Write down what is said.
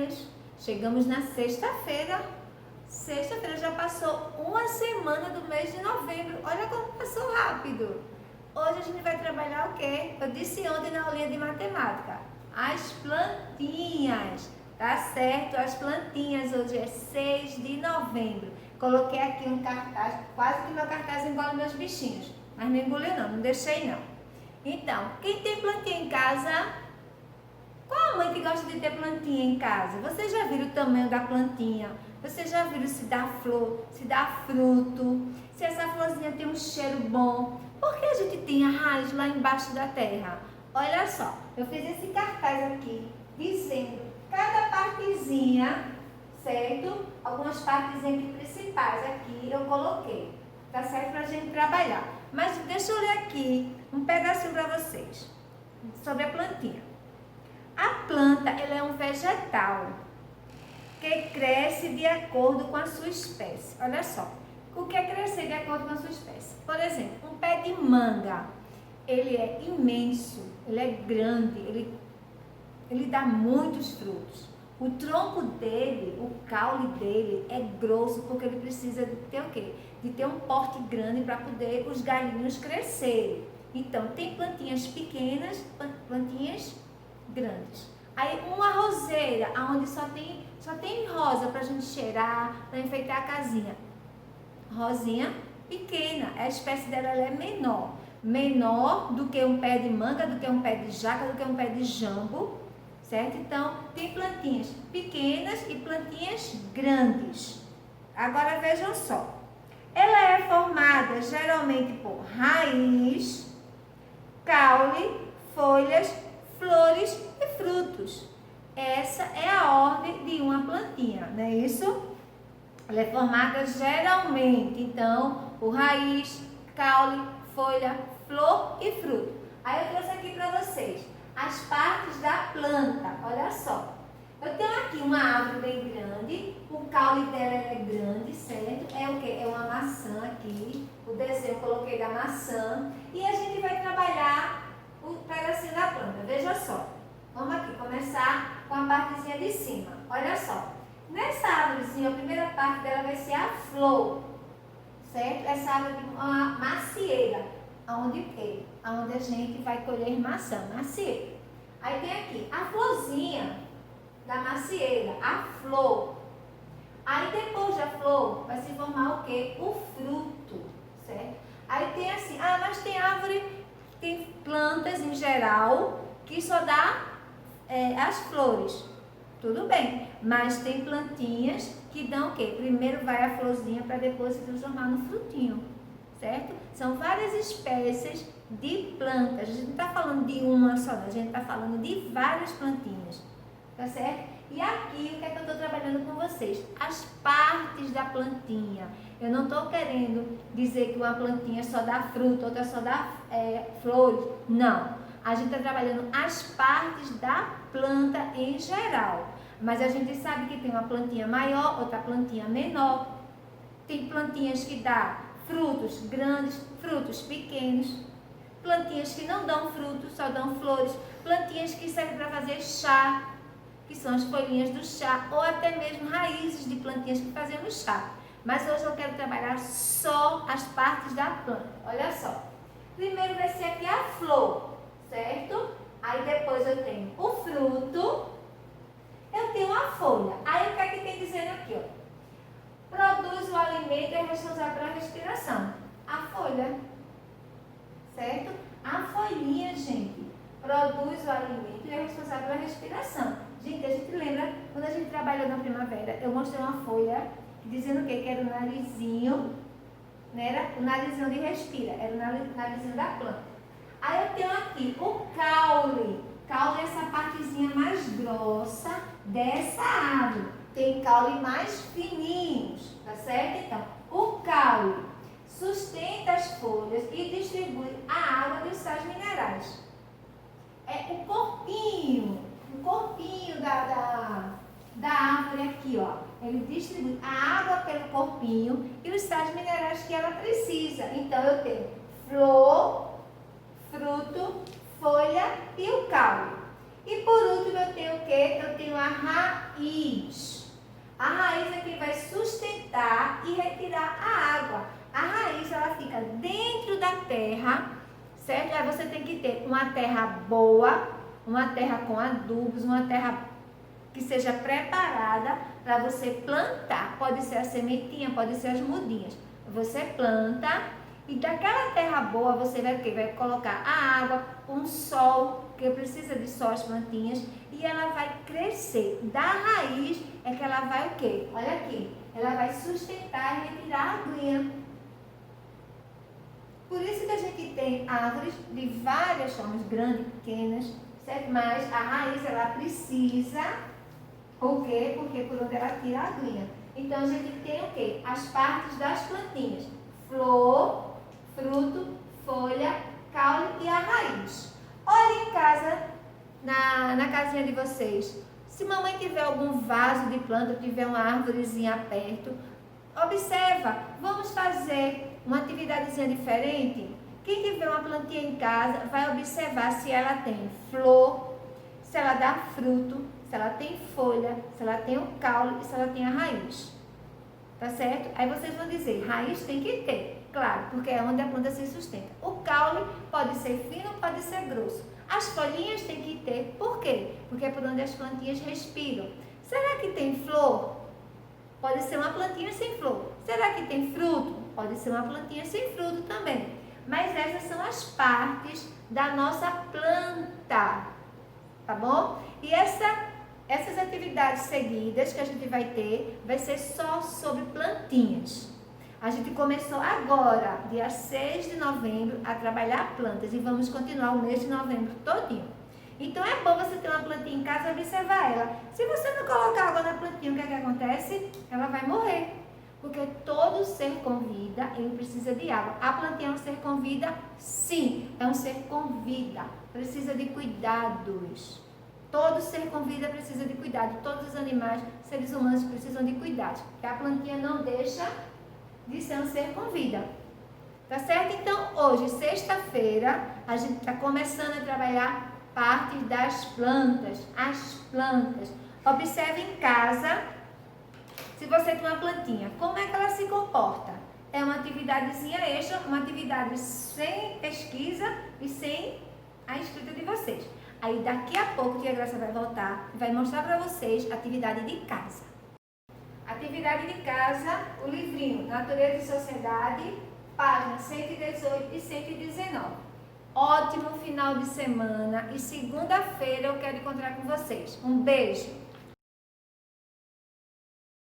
dias. Chegamos na sexta-feira. Sexta-feira já passou uma semana do mês de novembro. Olha como passou rápido. Hoje a gente vai trabalhar o quê? Eu disse ontem na aulinha de matemática. As plantinhas. Tá certo? As plantinhas. Hoje é 6 de novembro. Coloquei aqui um cartaz. Quase que meu cartaz engole meus bichinhos. Mas não engoliu não deixei não. Então, quem tem plantinha em casa... Qual a mãe que gosta de ter plantinha em casa? Vocês já viram o tamanho da plantinha? Vocês já viram se dá flor, se dá fruto? Se essa florzinha tem um cheiro bom? Por que a gente tem a raiz lá embaixo da terra? Olha só, eu fiz esse cartaz aqui, dizendo cada partezinha, certo? Algumas partezinhas principais aqui eu coloquei, tá certo? Pra gente trabalhar. Mas deixa eu ler aqui um pedacinho pra vocês, sobre a plantinha. A planta, ela é um vegetal que cresce de acordo com a sua espécie. Olha só, o que é crescer de acordo com a sua espécie? Por exemplo, um pé de manga, ele é imenso, ele é grande, ele dá muitos frutos. O tronco dele, o caule dele é grosso porque ele precisa de ter o quê? De ter um porte grande para poder os galhinhos crescerem. Então, tem plantinhas pequenas, plantinhas grandes. Aí uma roseira, onde só tem rosa para a gente cheirar, para enfeitar a casinha. Rosinha pequena, a espécie dela ela é menor. Menor do que um pé de manga, do que um pé de jaca, do que um pé de jambo, certo? Então, tem plantinhas pequenas e plantinhas grandes. Agora vejam só. Ela é formada geralmente por raiz, caule, folhas, flores e frutos. Essa é a ordem de uma plantinha, não é isso? Ela é formada geralmente, então, por raiz, caule, folha, flor e fruto. Aí eu trouxe aqui para vocês as partes da planta, olha só. Eu tenho aqui uma árvore bem grande, o caule dela é grande, certo? É o que? É uma maçã aqui, o desenho eu coloquei da maçã. E a gente vai trabalhar o pedacinho da planta, veja só. Vamos aqui começar com a partezinha de cima, olha só. Nessa árvorezinha, a primeira parte dela vai ser a flor, certo? Essa árvore é uma macieira, onde a gente vai colher maçã, macieira. Aí tem aqui a florzinha da macieira, a flor. Aí depois da flor vai se formar o quê? O fruto, certo? Aí tem assim, mas tem árvore, tem plantas em geral que só dá as flores. Tudo bem, mas tem plantinhas que dão o quê? Primeiro vai a florzinha para depois se transformar no frutinho, certo? São várias espécies de plantas. A gente não está falando de uma só, a gente está falando de várias plantinhas, tá certo? E aqui, o que é que eu estou trabalhando com vocês? As partes da plantinha. Eu não estou querendo dizer que uma plantinha só dá fruto, outra só dá flores. Não. A gente está trabalhando as partes da planta em geral. Mas a gente sabe que tem uma plantinha maior, outra plantinha menor. Tem plantinhas que dão frutos grandes, frutos pequenos. Plantinhas que não dão frutos, só dão flores. Plantinhas que servem para fazer chá, que são as folhinhas do chá, ou até mesmo raízes de plantinhas que fazemos chá. Mas hoje eu quero trabalhar só as partes da planta. Olha só. Primeiro vai ser aqui a flor, certo? Aí depois eu tenho o fruto, eu tenho a folha. Aí o que é que tem dizendo aqui, ó? Produz o alimento e é responsável pela respiração. A folha, certo? A folhinha, gente, produz o alimento e é responsável pela respiração. Gente, a gente lembra, quando a gente trabalhou na primavera, eu mostrei uma folha dizendo o quê? Que era o narizinho, não era o narizinho de respira, era o narizinho da planta. Aí eu tenho aqui o caule. Caule é essa partezinha mais grossa dessa árvore. Tem caule mais fininhos, tá certo? Então, o caule sustenta as folhas e distribui a água dos sais minerais. É o corpinho da árvore aqui, ó. Ele distribui a água pelo corpinho e os sais minerais que ela precisa. Então, eu tenho flor, fruto, folha e o caule. E por último eu tenho o quê? Eu tenho a raiz. A raiz é quem vai sustentar e retirar a água. A raiz, ela fica dentro da terra, certo? Aí você tem que ter uma terra boa, uma terra com adubos, uma terra que seja preparada para você plantar. Pode ser a sementinha, pode ser as mudinhas. Você planta e daquela terra boa você vai o quê? Vai colocar a água, um sol, porque precisa de sol as plantinhas, e ela vai crescer. Da raiz é que ela vai o quê? Olha aqui, ela vai sustentar e retirar a aguinha. Por isso que a gente tem árvores de várias formas, grandes, pequenas, certo? Mas a raiz ela precisa, o quê? Porque por onde ela tira a aguinha. Então a gente tem o quê? As partes das plantinhas: flor, fruto, folha, caule e a raiz. Olha em casa, na casinha de vocês. Se mamãe tiver algum vaso de planta, tiver uma árvorezinha perto, observa, vamos fazer uma atividadezinha diferente? Quem tiver uma plantinha em casa vai observar se ela tem flor, se ela dá fruto, se ela tem folha, se ela tem o caule e se ela tem a raiz. Tá certo? Aí vocês vão dizer, raiz tem que ter, claro, porque é onde a planta se sustenta. O caule pode ser fino, pode ser grosso. As folhinhas tem que ter, por quê? Porque é por onde as plantinhas respiram. Será que tem flor? Pode ser uma plantinha sem flor. Será que tem fruto? Pode ser uma plantinha sem fruto também. Mas essas são as partes da nossa planta, tá bom? E essas atividades seguidas que a gente vai ter, vai ser só sobre plantinhas. A gente começou agora, dia 6 de novembro, a trabalhar plantas e vamos continuar o mês de novembro todinho. Então é bom você ter uma plantinha em casa e observar ela. Se você não colocar água na plantinha, o que é que acontece? Ela vai morrer. Porque todo ser com vida, ele precisa de água. A plantinha é um ser com vida? Sim, é um ser com vida. Precisa de cuidados. Todo ser com vida precisa de cuidado. Todos os animais, seres humanos precisam de cuidados. Porque a plantinha não deixa de ser um ser com vida. Tá certo? Então, hoje, sexta-feira, a gente está começando a trabalhar partes das plantas. As plantas. Observe em casa, se você tem uma plantinha, como é que ela se comporta? É uma atividadezinha extra, uma atividade sem pesquisa e sem a escrita de vocês. Aí daqui a pouco a tia Graça vai voltar e vai mostrar para vocês a atividade de casa. Atividade de casa, o livrinho Natureza e Sociedade, páginas 118 e 119. Ótimo final de semana e segunda-feira eu quero encontrar com vocês. Um beijo!